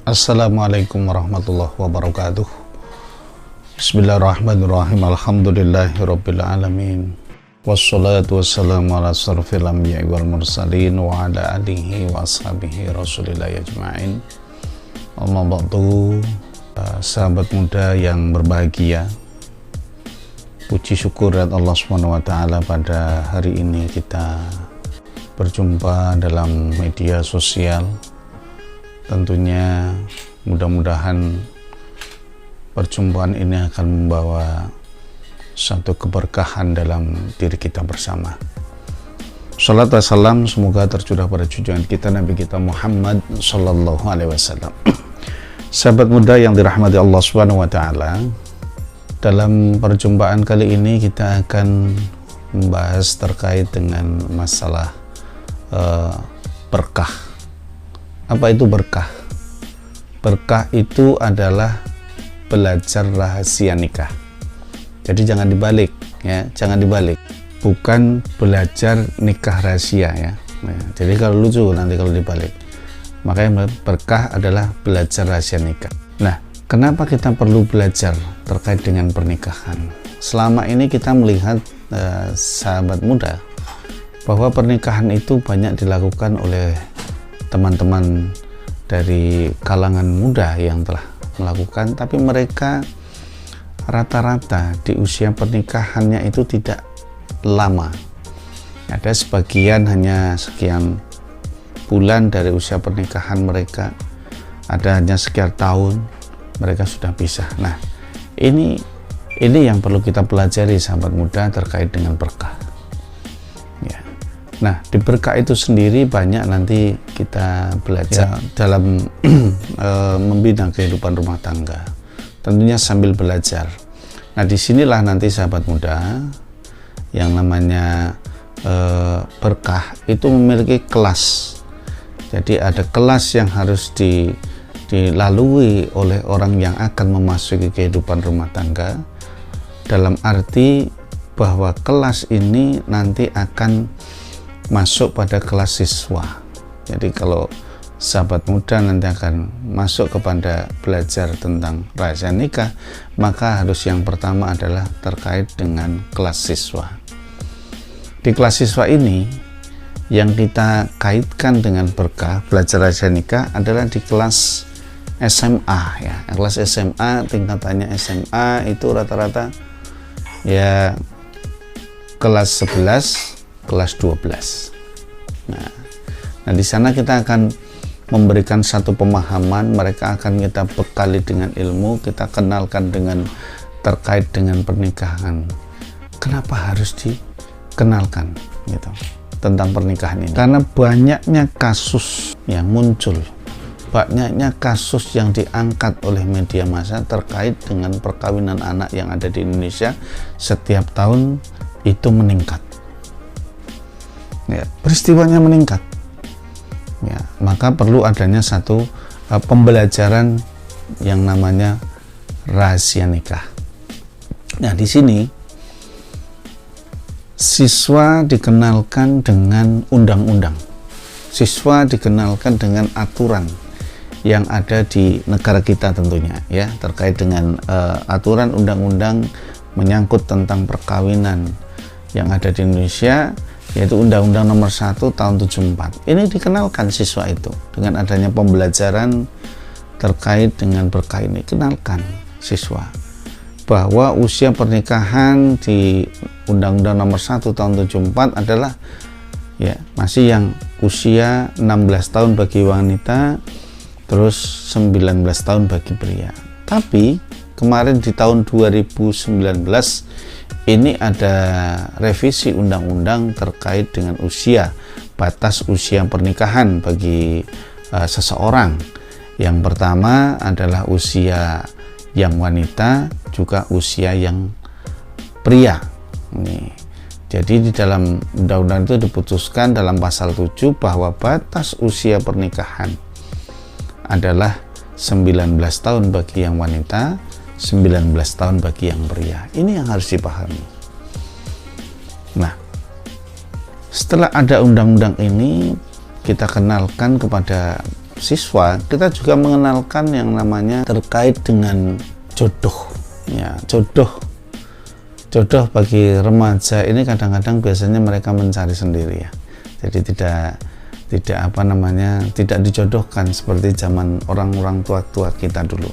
Assalamualaikum warahmatullahi wabarakatuh. Bismillahirrahmanirrahim. Alhamdulillahirabbil alamin. Wassalatu wassalamu ala asrofil anbiya'i wal mursalin wa ala alihi wa ashabihi rasulillahi ajma'in. Amma ba'du. Sahabat muda yang berbahagia, puji syukur Allah Subhanahu wa taala, pada hari ini kita berjumpa dalam media sosial. Tentunya mudah-mudahan perjumpaan ini akan membawa satu keberkahan dalam diri kita bersama. Salat wa salam semoga tercurah pada junjungan kita Nabi kita Muhammad sallallahu alaihi wasallam. Sahabat muda yang dirahmati Allah Subhanahu wa taala, dalam perjumpaan kali ini kita akan membahas terkait dengan masalah berkah. Apa itu berkah? Berkah itu adalah belajar rahasia nikah. Jadi jangan dibalik, ya, jangan dibalik. Bukan belajar nikah rahasia, ya. Nah, jadi kalau lucu nanti kalau dibalik. Makanya berkah adalah belajar rahasia nikah. Nah, kenapa kita perlu belajar terkait dengan pernikahan? Selama ini kita melihat sahabat muda bahwa pernikahan itu banyak dilakukan oleh teman-teman dari kalangan muda yang telah melakukan, tapi mereka rata-rata di usia pernikahannya itu tidak lama. Ada sebagian hanya sekian bulan dari usia pernikahan mereka, ada hanya sekian tahun mereka sudah pisah. Nah, ini yang perlu kita pelajari sahabat muda terkait dengan berkah. Nah, di berkah itu sendiri banyak nanti kita belajar dalam membina kehidupan rumah tangga. Tentunya sambil belajar. Nah, disinilah nanti sahabat muda yang namanya berkah itu memiliki kelas. Jadi ada kelas yang harus dilalui oleh orang yang akan memasuki kehidupan rumah tangga. Dalam arti bahwa kelas ini nanti akan masuk pada kelas siswa. Jadi kalau sahabat muda nanti akan masuk kepada belajar tentang rahasia nikah, maka harus yang pertama adalah terkait dengan kelas siswa. Di kelas siswa ini yang kita kaitkan dengan berkah belajar rahasia nikah adalah di kelas SMA, ya. Kelas SMA, tingkatannya SMA itu rata-rata ya kelas 11, kelas 12. Nah, di sana kita akan memberikan satu pemahaman, mereka akan kita bekali dengan ilmu, kita kenalkan dengan terkait dengan pernikahan. Kenapa harus dikenalkan gitu tentang pernikahan ini? Karena banyaknya kasus yang muncul, banyaknya kasus yang diangkat oleh media massa terkait dengan perkawinan anak yang ada di Indonesia setiap tahun itu meningkat. Ya, peristiwanya meningkat. Ya, maka perlu adanya satu pembelajaran yang namanya rahasia nikah. Nah, di sini siswa dikenalkan dengan undang-undang. Siswa dikenalkan dengan aturan yang ada di negara kita tentunya, ya, terkait dengan aturan undang-undang menyangkut tentang perkawinan yang ada di Indonesia, yaitu Undang-Undang Nomor 1 Tahun 74. Ini dikenalkan siswa itu dengan adanya pembelajaran terkait dengan berkah ini. Kenalkan siswa bahwa usia pernikahan di Undang-Undang Nomor 1 Tahun 74 adalah ya masih yang usia 16 tahun bagi wanita, terus 19 tahun bagi pria. Tapi kemarin di tahun 2019 ini ada revisi undang-undang terkait dengan usia, batas usia pernikahan bagi seseorang. Yang pertama adalah usia yang wanita, juga usia yang pria. Jadi di dalam undang-undang itu diputuskan dalam pasal 7 bahwa batas usia pernikahan adalah 19 tahun bagi yang wanita, 19 tahun bagi yang pria. Ini yang harus dipahami. Nah, setelah ada undang-undang ini, kita kenalkan kepada siswa, kita juga mengenalkan yang namanya terkait dengan jodoh. Ya, jodoh bagi remaja ini kadang-kadang biasanya mereka mencari sendiri ya. Jadi tidak dijodohkan seperti zaman orang-orang tua-tua kita dulu.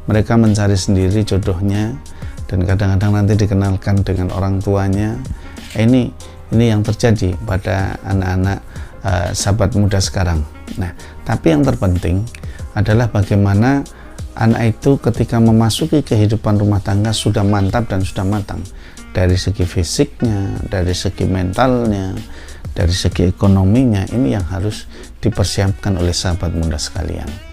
Mereka mencari sendiri jodohnya, dan kadang-kadang nanti dikenalkan dengan orang tuanya. Ini yang terjadi pada anak-anak sahabat muda sekarang. Nah, tapi yang terpenting adalah bagaimana anak itu ketika memasuki kehidupan rumah tangga sudah mantap dan sudah matang dari segi fisiknya, dari segi mentalnya, dari segi ekonominya. Ini yang harus dipersiapkan oleh sahabat muda sekalian.